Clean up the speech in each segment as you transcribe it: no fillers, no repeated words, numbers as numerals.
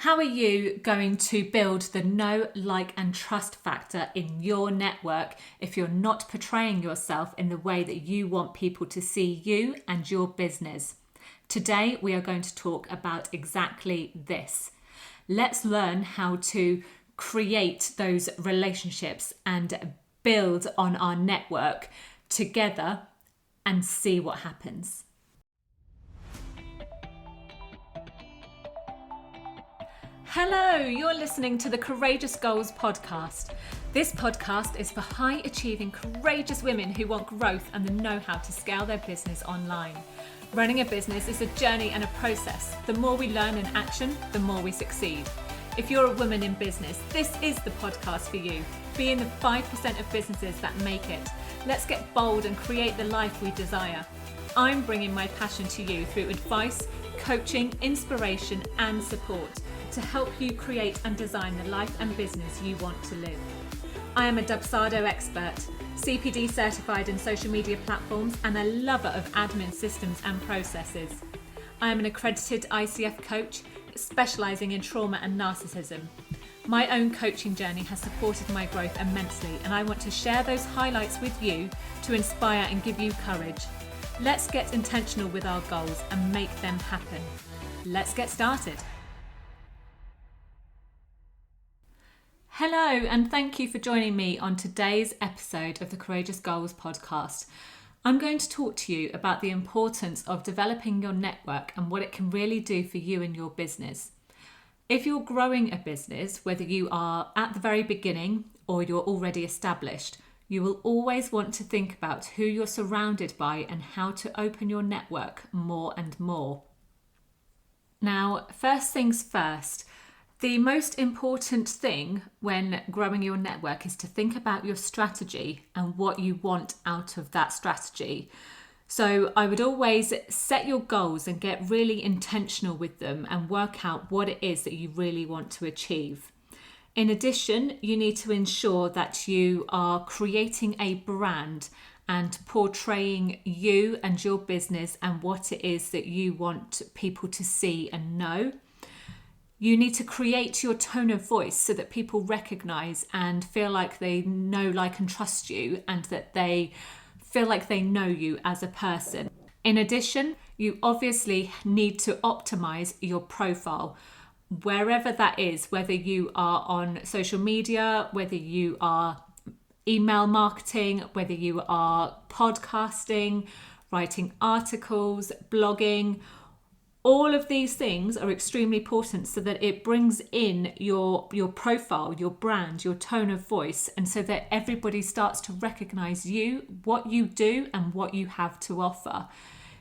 How are you going to build the know, like, and trust factor in your network if you're not portraying yourself in the way that you want people to see you and your business? Today, we are going to talk about exactly this. Let's learn how to create those relationships and build on our network together and see what happens. Hello, you're listening to the Courageous Goals podcast. This podcast is for high achieving, courageous women who want growth and the know-how to scale their business online. Running a business is a journey and a process. The more we learn in action, the more we succeed. If you're a woman in business, this is the podcast for you. Be in the 5% of businesses that make it. Let's get bold and create the life we desire. I'm bringing my passion to you through advice, coaching, inspiration, and support to help you create and design the life and business you want to live. I am a Dubsado expert, CPD certified in social media platforms, and a lover of admin systems and processes. I am an accredited ICF coach, specialising in trauma and narcissism. My own coaching journey has supported my growth immensely, and I want to share those highlights with you to inspire and give you courage. Let's get intentional with our goals and make them happen. Let's get started. Hello, and thank you for joining me on today's episode of the Courageous Goals podcast. I'm going to talk to you about the importance of developing your network and what it can really do for you and your business. If you're growing a business, whether you are at the very beginning or you're already established, you will always want to think about who you're surrounded by and how to open your network more and more. Now, first things first, the most important thing when growing your network is to think about your strategy and what you want out of that strategy. So I would always set your goals and get really intentional with them and work out what it is that you really want to achieve. In addition, you need to ensure that you are creating a brand and portraying you and your business and what it is that you want people to see and know. You need to create your tone of voice so that people recognize and feel like they know, like, and trust you, and that they feel like they know you as a person. In addition, you obviously need to optimize your profile, wherever that is, whether you are on social media, whether you are email marketing, whether you are podcasting, writing articles, blogging. All of these things are extremely important so that it brings in your profile, your brand, your tone of voice, and so that everybody starts to recognize you, what you do, and what you have to offer.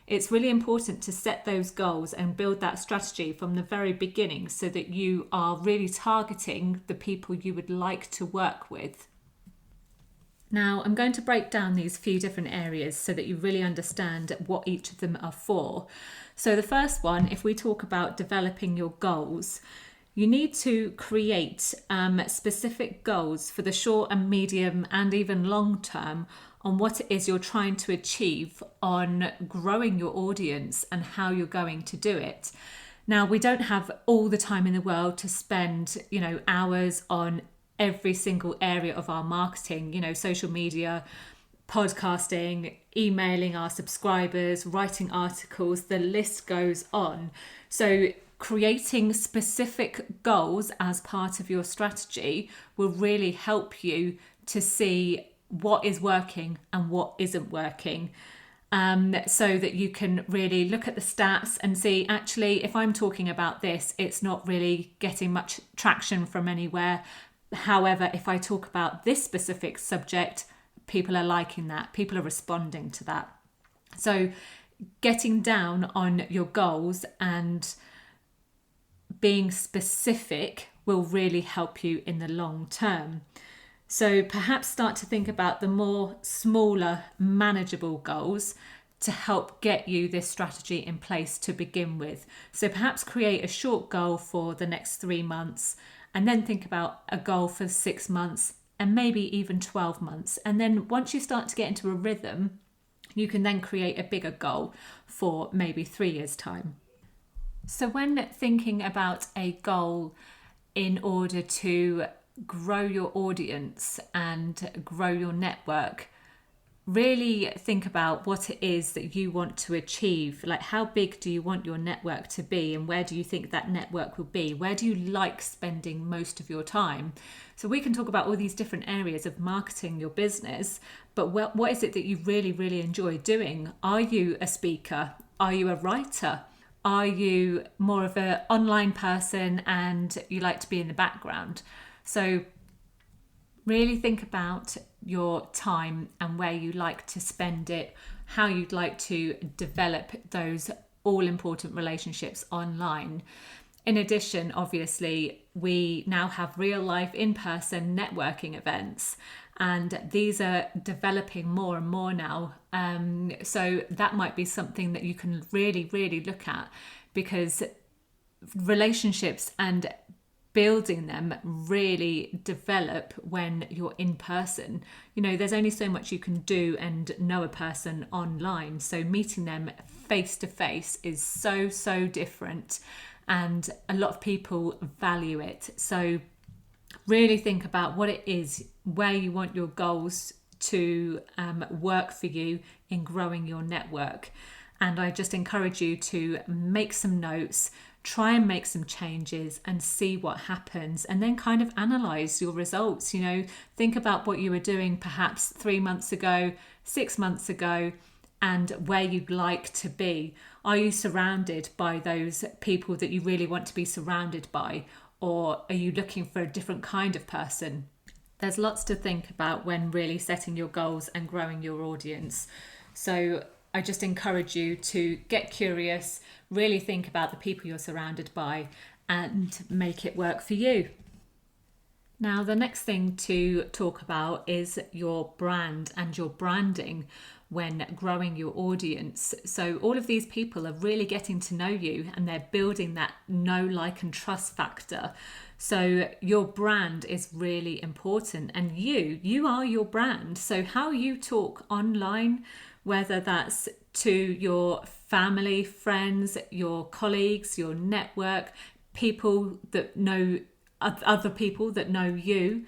It's really important to set those goals and build that strategy from the very beginning so that you are really targeting the people you would like to work with. Now, I'm going to break down these few different areas so that you really understand what each of them are for. So the first one, if we talk about developing your goals, you need to create specific goals for the short and medium and even long term on what it is you're trying to achieve on growing your audience and how you're going to do it. Now, we don't have all the time in the world to spend, hours on every single area of our marketing, social media, podcasting, emailing our subscribers, writing articles, the list goes on. So creating specific goals as part of your strategy will really help you to see what is working and what isn't working. So that you can really look at the stats and see, actually, if I'm talking about this, it's not really getting much traction from anywhere. However, if I talk about this specific subject, people are liking that, people are responding to that. So getting down on your goals and being specific will really help you in the long term. So perhaps start to think about the more smaller, manageable goals to help get you this strategy in place to begin with. So perhaps create a short goal for the next 3 months, and then think about a goal for 6 months and maybe even 12 months. And then once you start to get into a rhythm, you can then create a bigger goal for maybe 3 years' time. So when thinking about a goal in order to grow your audience and grow your network, really think about what it is that you want to achieve. Like, how big do you want your network to be, and where do you think that network will be? Where do you like spending most of your time? So we can talk about all these different areas of marketing your business, but what is it that you really, really enjoy doing? Are you a speaker? Are you a writer? Are you more of an online person and you like to be in the background? So really think about your time and where you like to spend it, how you'd like to develop those all important relationships online. In addition, obviously, we now have real life in-person networking events, and these are developing more and more now. So that might be something that you can really, really look at, because relationships and building them really develop when you're in person. You know, there's only so much you can do and know a person online. So meeting them face to face is so, so different. And a lot of people value it. So really think about what it is, where you want your goals to work for you in growing your network. And I just encourage you to make some notes, try and make some changes and see what happens, and then kind of analyze your results. You know, think about what you were doing perhaps 3 months ago, 6 months ago, and where you'd like to be. Are you surrounded by those people that you really want to be surrounded by, or are you looking for a different kind of person? There's lots to think about when really setting your goals and growing your audience. So I just encourage you to get curious, really think about the people you're surrounded by, and make it work for you. Now, the next thing to talk about is your brand and your branding when growing your audience. So all of these people are really getting to know you, and they're building that know, like, and trust factor. So your brand is really important, and you are your brand. So how you talk online, whether that's to your family, friends, your colleagues, your network, people that know other people that know you.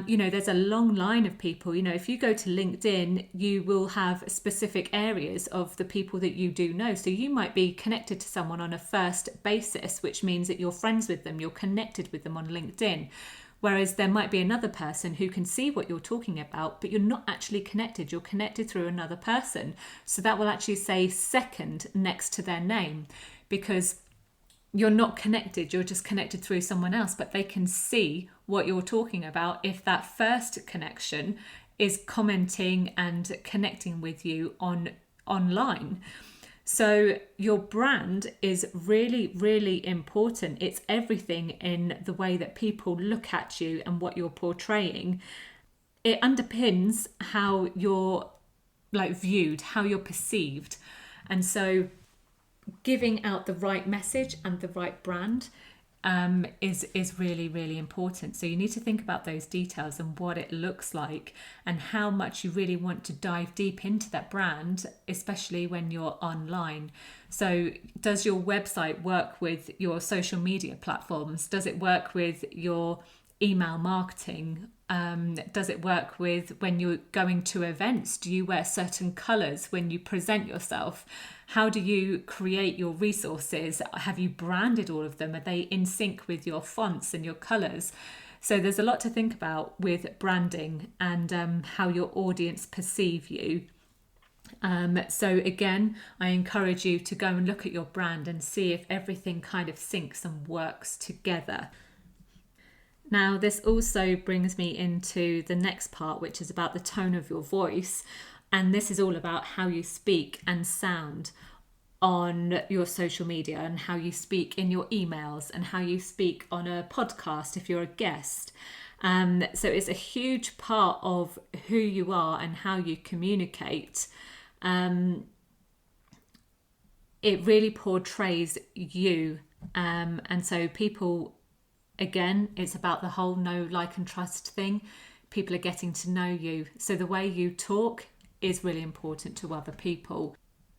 You know, there's a long line of people. You know, if you go to LinkedIn, you will have specific areas of the people that you do know. So you might be connected to someone on a first basis, which means that you're friends with them, you're connected with them on LinkedIn. Whereas there might be another person who can see what you're talking about, but you're not actually connected. You're connected through another person. So that will actually say second next to their name, because you're not connected. You're just connected through someone else, but they can see what you're talking about if that first connection is commenting and connecting with you online. So your brand is really, really important. It's everything in the way that people look at you and what you're portraying. It underpins how you're viewed, how you're perceived. And so giving out the right message and the right brand is really, really important. So you need to think about those details and what it looks like and how much you really want to dive deep into that brand, especially when you're online. So does your website work with your social media platforms? Does it work with your email marketing? Does it work with when you're going to events? Do you wear certain colours when you present yourself? How do you create your resources? Have you branded all of them? Are they in sync with your fonts and your colours? So there's a lot to think about with branding and how your audience perceive you. So again, I encourage you to go and look at your brand and see if everything kind of syncs and works together. Now, this also brings me into the next part, which is about the tone of your voice. And this is all about how you speak and sound on your social media, and how you speak in your emails, and how you speak on a podcast if you're a guest. So it's a huge part of who you are and how you communicate. It really portrays you. And so people, again, it's about the whole know, like, and trust thing. People are getting to know you. So the way you talk is really important to other people.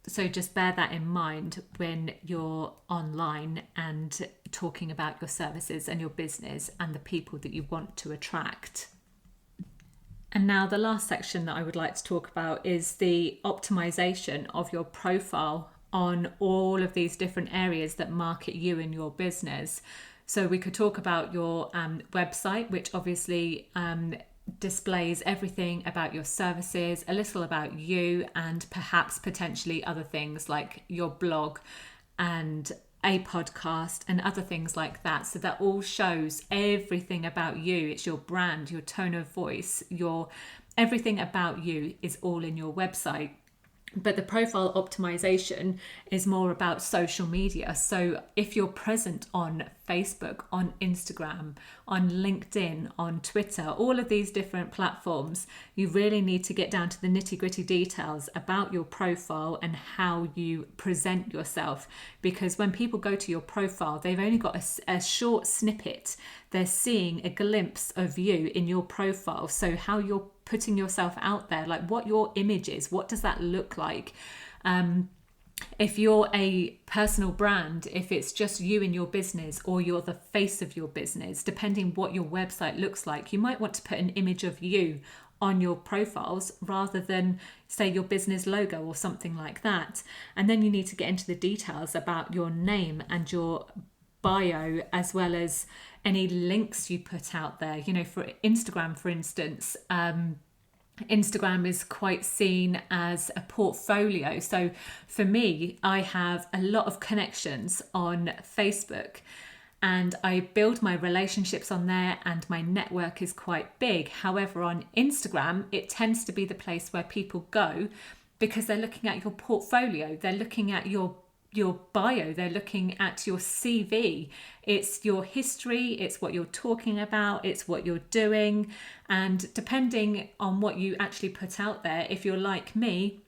So just bear that in mind when you're online and talking about your services and your business and the people that you want to attract. And now the last section that I would like to talk about is the optimization of your profile on all of these different areas that market you and your business. So we could talk about your website, which obviously displays everything about your services, a little about you, and perhaps potentially other things like your blog and a podcast and other things like that. So that all shows everything about you. It's your brand, your tone of voice, your everything about you is all in your website. But the profile optimization is more about social media. So if you're present on Facebook, on Instagram, on LinkedIn, on Twitter, all of these different platforms, you really need to get down to the nitty-gritty details about your profile and how you present yourself. Because when people go to your profile, they've only got a short snippet. They're seeing a glimpse of you in your profile. So how you're putting yourself out there, like what your image is, what does that look like? If you're a personal brand, if it's just you in your business, or you're the face of your business, depending what your website looks like, you might want to put an image of you on your profiles rather than say your business logo or something like that. And then you need to get into the details about your name and your bio, as well as any links you put out there. You know, for Instagram, for instance, Instagram is quite seen as a portfolio. So for me, I have a lot of connections on Facebook and I build my relationships on there and my network is quite big. However, on Instagram, it tends to be the place where people go because they're looking at your portfolio, they're looking at your bio, they're looking at your CV. It's your history, it's what you're talking about, it's what you're doing. And depending on what you actually put out there, if you're like me,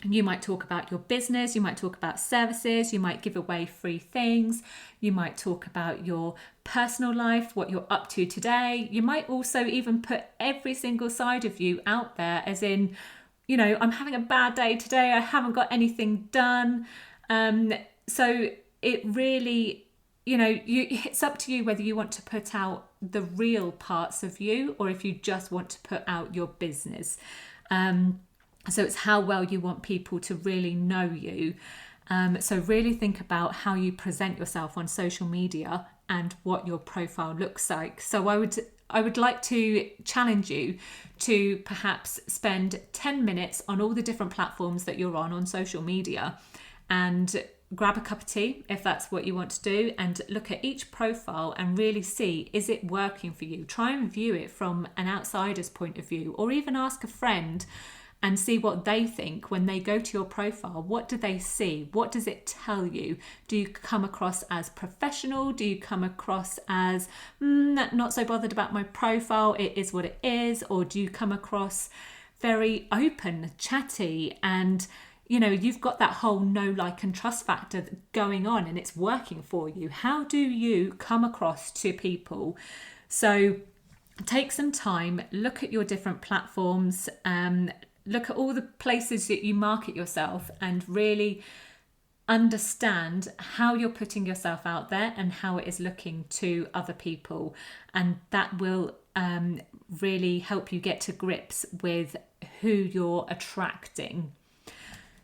you might talk about your business, you might talk about services, you might give away free things, you might talk about your personal life, what you're up to today. You might also even put every single side of you out there, as in, you know, I'm having a bad day today, I haven't got anything done. So it really, you know, it's up to you whether you want to put out the real parts of you or if you just want to put out your business. So it's how well you want people to really know you. So really think about how you present yourself on social media and what your profile looks like. So I would like to challenge you to perhaps spend 10 minutes on all the different platforms that you're on social media, and grab a cup of tea if that's what you want to do, and look at each profile and really see, is it working for you? Try and view it from an outsider's point of view, or even ask a friend and see what they think when they go to your profile. What do they see? What does it tell you? Do you come across as professional? Do you come across as not so bothered about my profile, it is what it is? Or do you come across very open, chatty, and you know, you've got that whole know, like and trust factor going on and it's working for you? How do you come across to people? So take some time, look at your different platforms, look at all the places that you market yourself, and really understand how you're putting yourself out there and how it is looking to other people. And that will really help you get to grips with who you're attracting.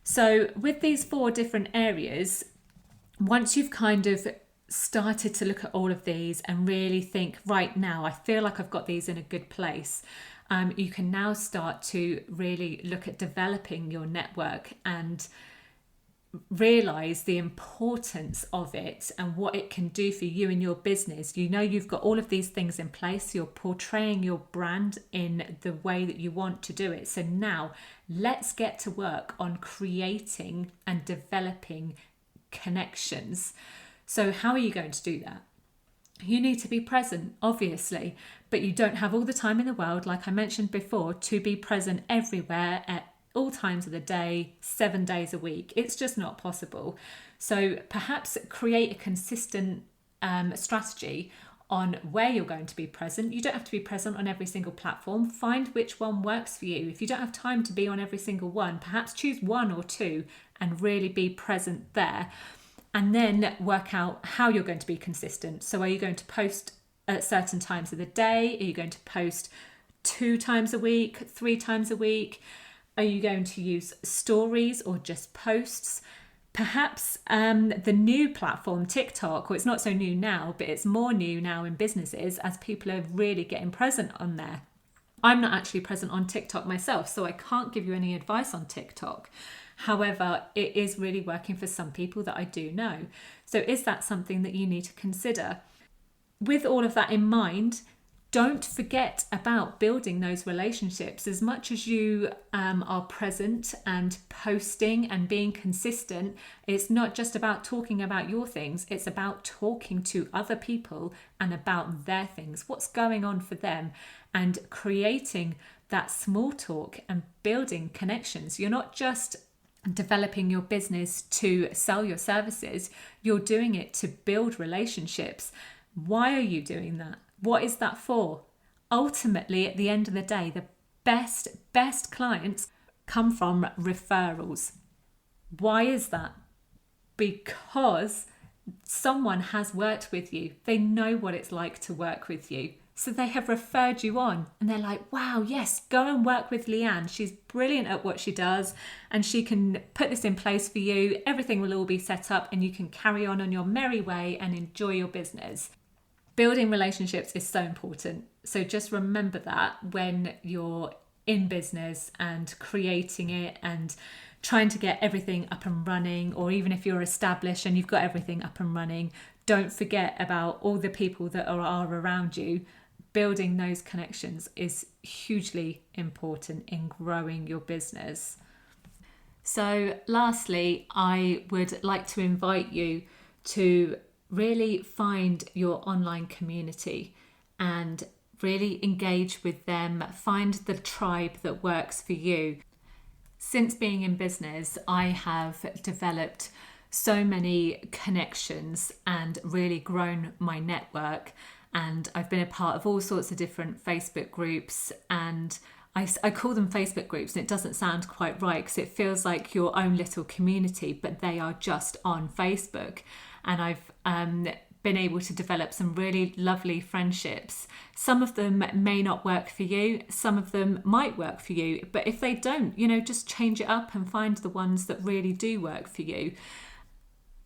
So with these 4 different areas, once you've kind of started to look at all of these and really think, right now, I feel like I've got these in a good place, you can now start to really look at developing your network and realize the importance of it and what it can do for you and your business. You know, you've got all of these things in place. You're portraying your brand in the way that you want to do it. So now let's get to work on creating and developing connections. So how are you going to do that? You need to be present, obviously, but you don't have all the time in the world, like I mentioned before, to be present everywhere at all times of the day, 7 days a week. It's just not possible. So perhaps create a consistent strategy on where you're going to be present. You don't have to be present on every single platform. Find which one works for you. If you don't have time to be on every single one, perhaps choose 1 or 2 and really be present there. And then work out how you're going to be consistent. So are you going to post at certain times of the day? Are you going to post 2 times a week, 3 times a week? Are you going to use stories or just posts? Perhaps the new platform, TikTok, well, it's not so new now, but it's more new now in businesses as people are really getting present on there. I'm not actually present on TikTok myself, so I can't give you any advice on TikTok. However, it is really working for some people that I do know. So is that something that you need to consider? With all of that in mind, don't forget about building those relationships. As much as you are present and posting and being consistent, it's not just about talking about your things, it's about talking to other people and about their things, what's going on for them, and creating that small talk and building connections. You're not just developing your business to sell your services, you're doing it to build relationships. Why are you doing that? What is that for? Ultimately, at the end of the day, the best clients come from referrals. Why is that? Because someone has worked with you. They know what it's like to work with you. So they have referred you on and they're like, wow, yes, go and work with Leanne. She's brilliant at what she does and she can put this in place for you. Everything will all be set up and you can carry on your merry way and enjoy your business. Building relationships is so important. So just remember that when you're in business and creating it and trying to get everything up and running, or even if you're established and you've got everything up and running, don't forget about all the people that are around you. Building those connections is hugely important in growing your business. So lastly, I would like to invite you to really find your online community and really engage with them. Find the tribe that works for you. Since being in business, I have developed so many connections and really grown my network. And I've been a part of all sorts of different Facebook groups, and I call them Facebook groups, and it doesn't sound quite right because it feels like your own little community, but they are just on Facebook. And I've been able to develop some really lovely friendships. Some of them may not work for you, some of them might work for you, but if they don't, just change it up and find the ones that really do work for you.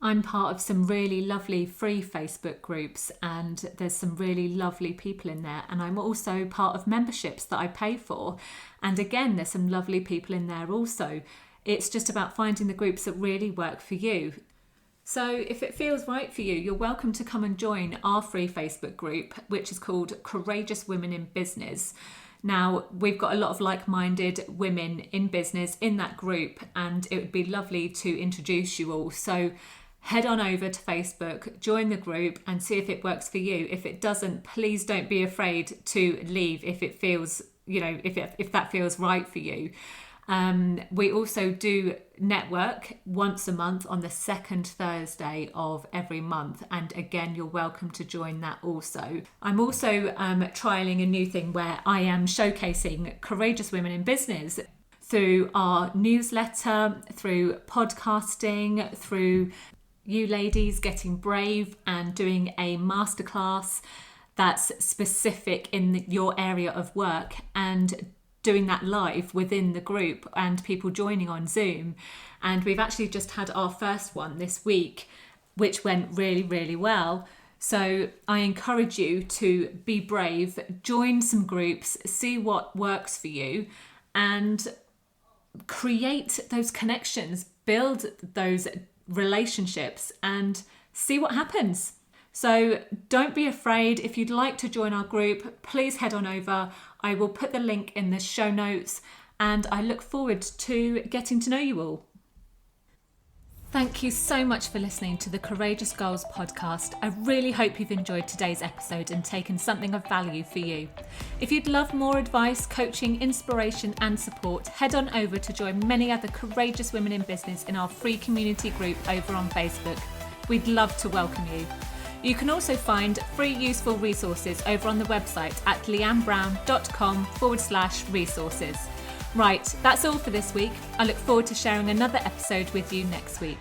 I'm part of some really lovely free Facebook groups and there's some really lovely people in there. And I'm also part of memberships that I pay for. And again, there's some lovely people in there also. It's just about finding the groups that really work for you. So if it feels right for you, you're welcome to come and join our free Facebook group, which is called Courageous Women in Business. Now, we've got a lot of like-minded women in business in that group, and it would be lovely to introduce you all. So head on over to Facebook, join the group and see if it works for you. If it doesn't, please don't be afraid to leave if it feels, if that feels right for you. We also do network once a month on the second Thursday of every month. And again, you're welcome to join that also. I'm also trialing a new thing where I am showcasing courageous women in business through our newsletter, through podcasting, through you ladies getting brave and doing a masterclass that's specific in your area of work and doing that live within the group and people joining on Zoom. And we've actually just had our first one this week, which went really, really well. So I encourage you to be brave, join some groups, see what works for you and create those connections, build those relationships and see what happens. So don't be afraid. If you'd like to join our group, please head on over. I will put the link in the show notes and I look forward to getting to know you all. Thank you so much for listening to the Courageous Goals podcast. I really hope you've enjoyed today's episode and taken something of value for you. If you'd love more advice, coaching, inspiration and support, head on over to join many other courageous women in business in our free community group over on Facebook. We'd love to welcome you. You can also find free useful resources over on the website at leannebrown.com/resources. Right, that's all for this week. I look forward to sharing another episode with you next week.